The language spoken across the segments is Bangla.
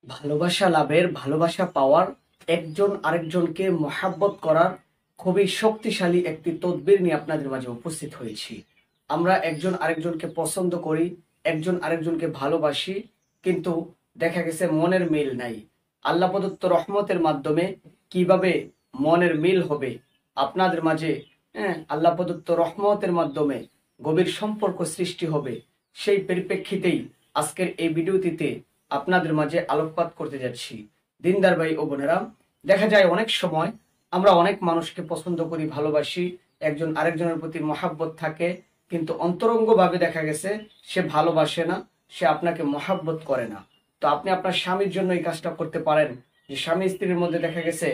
ভালোবাসা লাভের, ভালোবাসা পাওয়ার, একজন আরেকজনকে মহাব্বত করার খুবই শক্তিশালী একটি তদবির নিয়ে আপনাদের মাঝে উপস্থিত হয়েছি। আমরা একজন আরেকজনকে পছন্দ করি, একজন আরেকজনকে ভালোবাসি, কিন্তু দেখা গেছে মনের মিল নাই। আল্লাহ প্রদত্ত রহমতের মাধ্যমে কিভাবে মনের মিল হবে আপনাদের মাঝে, আল্লাহ প্রদত্ত রহমতের মাধ্যমে গভীর সম্পর্ক সৃষ্টি হবে, সেই পরিপ্রেক্ষিতেই আজকের এই ভিডিওটিতে আপনাদের মাঝে আলোকপাত করতে যাচ্ছি। দিনদার ভাই ও বোনেরা, দেখা যায় অনেক সময় আমরা অনেক মানুষকে পছন্দ করি, ভালোবাসি, একজন আরেকজনের প্রতি মহাব্বত থাকে, কিন্তু অন্তরঙ্গ ভাবে দেখা গেছে সে ভালোবাসে না, সে আপনাকে মহাব্বত করে না। তো আপনি আপনার স্বামীর জন্য এই কাজটা করতে পারেন, যে স্বামী স্ত্রীর মধ্যে দেখা গেছে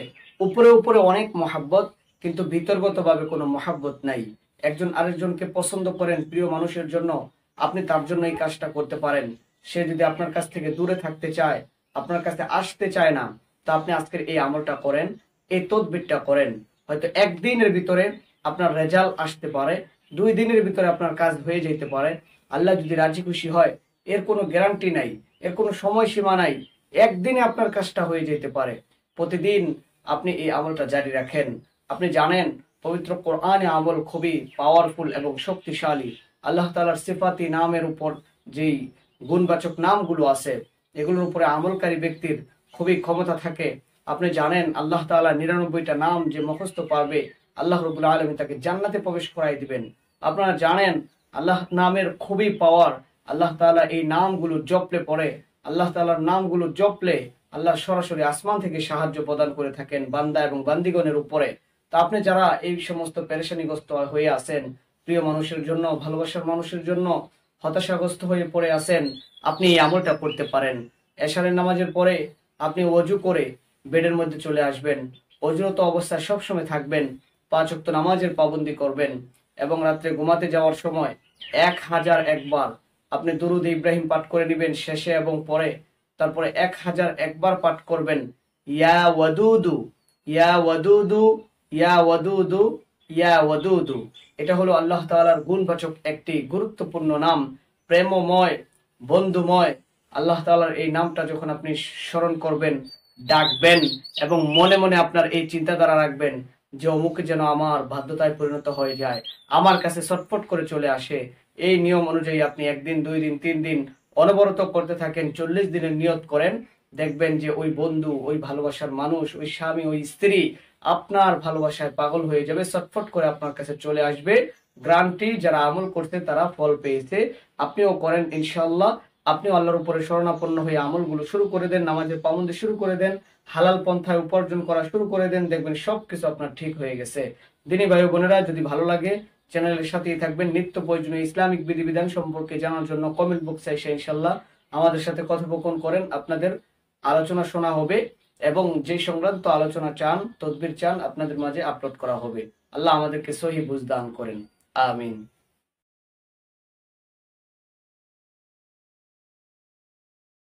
উপরে উপরে অনেক মহাব্বত, কিন্তু ভিতরগত ভাবে কোনো মহাব্বত নাই। একজন আরেকজনকে পছন্দ করেন প্রিয় মানুষের জন্য, আপনি তার জন্য এই কাজটা করতে পারেন। সে যদি আপনার কাছ থেকে দূরে থাকতে চায়, আপনার কাছে আসতে চায় না, তা আপনি আজকের এই আমলটা করেন, এই তদবিরটা করেন। হয়তো একদিনের ভিতরে আপনার রেজাল্ট আসতে পারে, 2 দিনের ভিতরে আপনার কাজ হয়ে যেতে পারে। আল্লাহ যদি রাজি খুশি হয়, এর কোনো গ্যারান্টি নাই, এর কোনো সময়সীমা নাই, একদিনে আপনার কাজটা হয়ে যেতে পারে। প্রতিদিন আপনি এই আমলটা জারি রাখেন। আপনি জানেন পবিত্র কোরআনে আমল খুবই পাওয়ারফুল এবং শক্তিশালী। আল্লাহ তাআলার সিফাতি নামের উপর যেই গুণবাচক নামগুলো আছে, এগুলোর উপরে আমলকারী ব্যক্তির খুবই ক্ষমতা থাকে। আপনি জানেন আল্লাহ তাআলা 99টা নাম যে মুখস্থ পারবে, আল্লাহ রাব্বুল আলামিন তাকে জান্নাতে প্রবেশ করাই দিবেন। আপনারা জানেন আল্লাহ নামের খুবই পাওয়ার। আল্লাহ তাআলা এই নামগুলো জপলে পরে, আল্লাহ তাআলার নামগুলো জপলে আল্লাহ সরাসরি আসমান থেকে সাহায্য প্রদান করে থাকেন বান্দা এবং বান্দিগণের উপরে। তা আপনি যারা এই সমস্ত পেরেশানিগ্রস্ত হয়ে আছেন, প্রিয় মানুষের জন্য, ভালোবাসার মানুষের জন্য হতাশাগ্রস্ত হয়ে পড়ে আছেন, আপনি এই আমলটা করতে পারেন। এশারের নামাজের পরে আপনি অজু করে বেডের মধ্যে চলে আসবেন, অজুরত অবস্থায় সবসময় থাকবেন, 5 ওয়াক্ত নামাজের পাবন্দি করবেন, এবং রাত্রে ঘুমাতে যাওয়ার সময় 1001 বার আপনি দুরূদ ইব্রাহিম পাঠ করে নেবেন শেষে এবং পরে। তারপরে 1001 বার পাঠ করবেন, ইয়া ওয়াদুদু, ইয়া ওয়াদুদু, ইয়া ওয়াদুদু, ইয়া ওয়াদুদু। এটা হলো আল্লাহ তাআলার গুণবাচক একটি গুরুত্বপূর্ণ নাম, প্রেমময়, বন্ধুময়। আল্লাহ তাআলার এই নামটা যখন আপনি স্মরণ করবেন, ডাকবেন, এবং মনে মনে আপনার এই চিন্তাধারা রাখবেন যে অমুক যেন আমার বাধ্যতায় পরিণত হয়ে যায়, আমার কাছে ছটফট করে চলে আসে। এই নিয়ম অনুযায়ী আপনি 1 দিন, 2 দিন, 3 দিন অনবরত করতে থাকেন, 40 দিনের নিয়ত করেন। দেখবেন যে ওই বন্ধু, ওই ভালোবাসার মানুষ, ওই স্বামী, ওই স্ত্রী আপনার ভালোবাসায় পাগল হয়ে যাবে, ছটফট করে আপনার কাছে চলে আসবে। গ্রান্টি, যারা আমল করতে তারা ফল পেয়েছে। আপনিও করেন ইনশাআল্লাহ। আপনিও আল্লাহর উপরে শরণাপন্ন হয়ে আমলগুলো শুরু করে দেন, নামাজের পাবন্দি শুরু করে দেন, হালাল পন্থায় উপার্জন করা শুরু করে দেন, দেখবেন সবকিছু আপনার ঠিক হয়ে গেছে। দিনী ভাই বোনেরা, যদি ভালো লাগে চ্যানেলের সাথেই থাকবেন। নিত্য প্রয়োজনীয় ইসলামিক বিধিবিধান সম্পর্কে জানার জন্য কমেন্ট বক্সে এসে ইনশাআল্লাহ আমাদের সাথে কথোপকথন করেন, আপনাদের আলোচনা শোনা হবে, এবং যে সংক্রান্ত আলোচনা চান, তদবির চান, আপনাদের মাঝে আপলোড করা হবে। আল্লাহ আমাদেরকে সহি বুঝ দান করেন। আমিন।